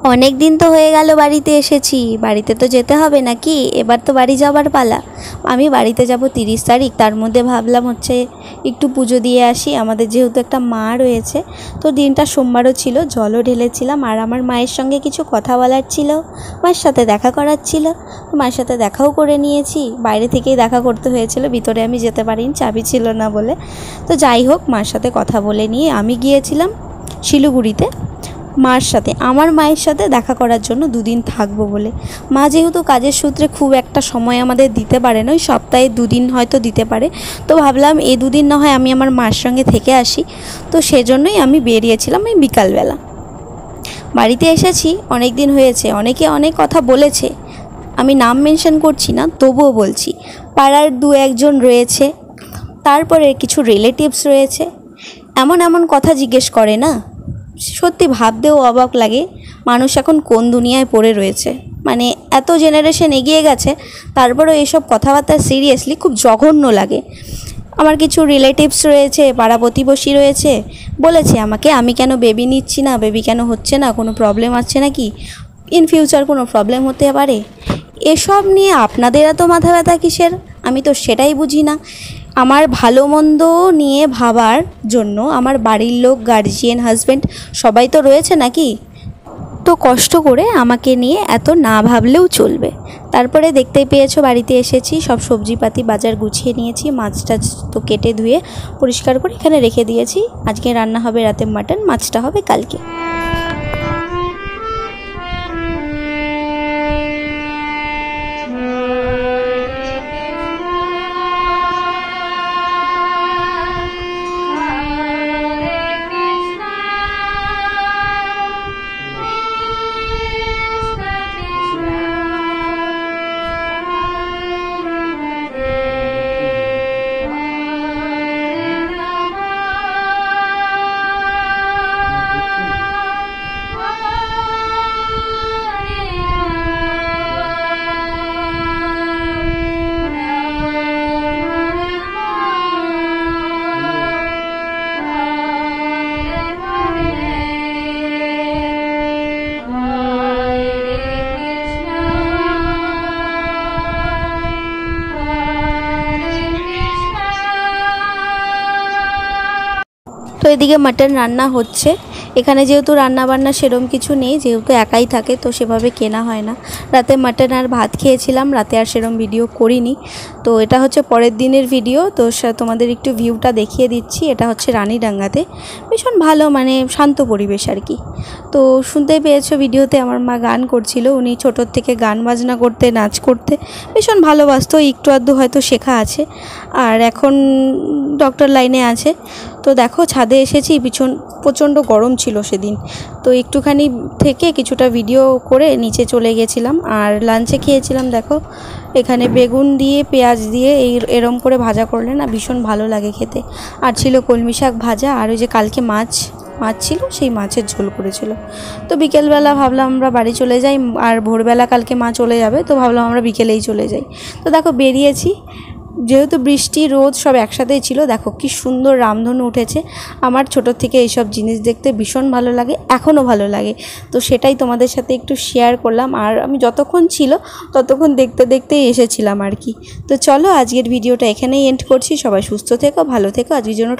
অনেক দিন তো হয়ে গেল বাড়িতে এসেছি, বাড়িতে তো যেতে হবে নাকি? এবার তো বাড়ি যাবার পালা। আমি বাড়িতে যাব 30 তারিখ, তার মধ্যে ভাবলাম হচ্ছে একটু পুজো দিয়ে আসি। আমাদের যেহেতু একটা মা রয়েছে, তো দিনটা সোমবারও ছিল, জলও ঢেলেছিলাম। আর আমার মায়ের সঙ্গে কিছু কথা বলার ছিল, মায়ের সাথে দেখা করার ছিল। তো মায়ের সাথে দেখাও করে নিয়েছি, বাইরে থেকেই দেখা করতে হয়েছিল, ভিতরে আমি যেতে পারিনি, চাবি ছিল না বলে। তো যাই হোক, মার সাথে কথা বলে নিয়ে আমি গিয়েছিলাম শিলিগুড়িতে মার সাথে, আমার মায়ের সাথে দেখা করার জন্য 2 দিন থাকবো বলে। মা যেহেতু কাজের সূত্রে খুব একটা সময় আমাদের দিতে পারে না, ওই সপ্তাহে 2 দিন হয়তো দিতে পারে। তো ভাবলাম এই 2 দিন না হয় আমি আমার মার সঙ্গে থেকে আসি। তো সেজন্যই আমি বেরিয়েছিলাম এই বিকালবেলা। বাড়িতে এসেছি, অনেক দিন হয়েছে, অনেকে অনেক কথা বলেছে, আমি নাম মেনশন করছি না, তবুও বলছি। পাড়ার 2-1 জন রয়েছে, তারপরে কিছু রিলেটিভস রয়েছে, এমন এমন কথা জিজ্ঞেস করে না, সত্যি ভাবতেও অবাক লাগে মানুষ এখন কোন দুনিয়ায় পড়ে রয়েছে। মানে এত জেনারেশন এগিয়ে গেছে, তারপরেও এসব কথাবার্তা সিরিয়াসলি খুব জঘন্য লাগে। আমার কিছু রিলেটিভস রয়েছে, পাড়া প্রতিবেশী রয়েছে, বলেছে আমাকে আমি কেন বেবি নিচ্ছি না, বেবি কেন হচ্ছে না, কোনো প্রবলেম আছে নাকি, ইন ফিউচার কোনো প্রবলেম হতে পারে। এসব নিয়ে আপনাদের এত মাথা ব্যথা কিসের? আমি তো সেটাই বুঝি না। আমার ভালো মন্দ নিয়ে ভাবার জন্য আমার বাড়ির লোক, গার্জিয়ান, হাজব্যান্ড সবাই তো রয়েছে নাকি? তো কষ্ট করে আমাকে নিয়ে এত না ভাবলেও চলবে। তারপরে দেখতেই পেয়েছো, বাড়িতে এসেছি, সব সবজিপাতি বাজার গুছিয়ে নিয়েছি, মাছটা তো কেটে ধুয়ে পরিষ্কার করে এখানে রেখে দিয়েছি। আজকে রান্না হবে রাতে মাটন, মাছটা হবে কালকে। তো এদিকে মাটন রান্না হচ্ছে। এখানে যেহেতু রান্নাবান্না সেরকম কিছু নেই, যেহেতু একাই থাকে, তো সেভাবে কেনা হয় না। রাতে মাটন আর ভাত খেয়েছিলাম, রাতে আর সেরকম ভিডিও করিনি। তো এটা হচ্ছে পরের দিনের ভিডিও। তো তোমাদের একটু ভিউটা দেখিয়ে দিচ্ছি। এটা হচ্ছে রানীডাঙ্গাতে, ভীষণ ভালো, মানে শান্ত পরিবেশ আর কি। তো শুনতেই পেয়েছো ভিডিওতে আমার মা গান করছিল। উনি ছোটোর থেকে গান বাজনা করতে, নাচ করতে ভীষণ ভালোবাসতো, একটু আধটু হয়তো শেখা আছে, আর এখন ডক্টর লাইনে আছে। তো দেখো, ছাদে এসেছি, প্রচণ্ড গরম ছিল সেদিন, তো একটুখানি থেকে কিছুটা ভিডিও করে নিচে চলে গেছিলাম। আর লাঞ্চে খেয়েছিলাম, দেখো এখানে বেগুন দিয়ে পেঁয়াজ দিয়ে এরম করে ভাজা করলে না ভীষণ ভালো লাগে খেতে। আর ছিল কলমি শাক ভাজা, আর ওই যে কালকে মাছ ছিল, সেই মাছের ঝোল করেছিল। তো বিকেলবেলা ভাবলাম আমরা বাড়ি চলে যাই, আর ভোরবেলা কালকে মা চলে যাবে, তো ভাবলাম আমরা বিকেলেই চলে যাই। তো দেখো বেরিয়েছি, যেহেতু বৃষ্টি রোদ সব একসাথেই ছিল। দেখো কি সুন্দর রামধনু উঠেছে। আমার ছোটোর থেকে এইসব জিনিস দেখতে ভীষণ ভালো লাগে, এখনও ভালো লাগে। তো সেটাই তোমাদের সাথে একটু শেয়ার করলাম। আর আমি যতক্ষণ ছিল ততক্ষণ দেখতে দেখতেই এসেছিলাম আর কি। তো চলো আজকের ভিডিওটা এখানেই এন্ড করছি। সবাই সুস্থ থেকো, ভালো থেকো, আজকের জন্য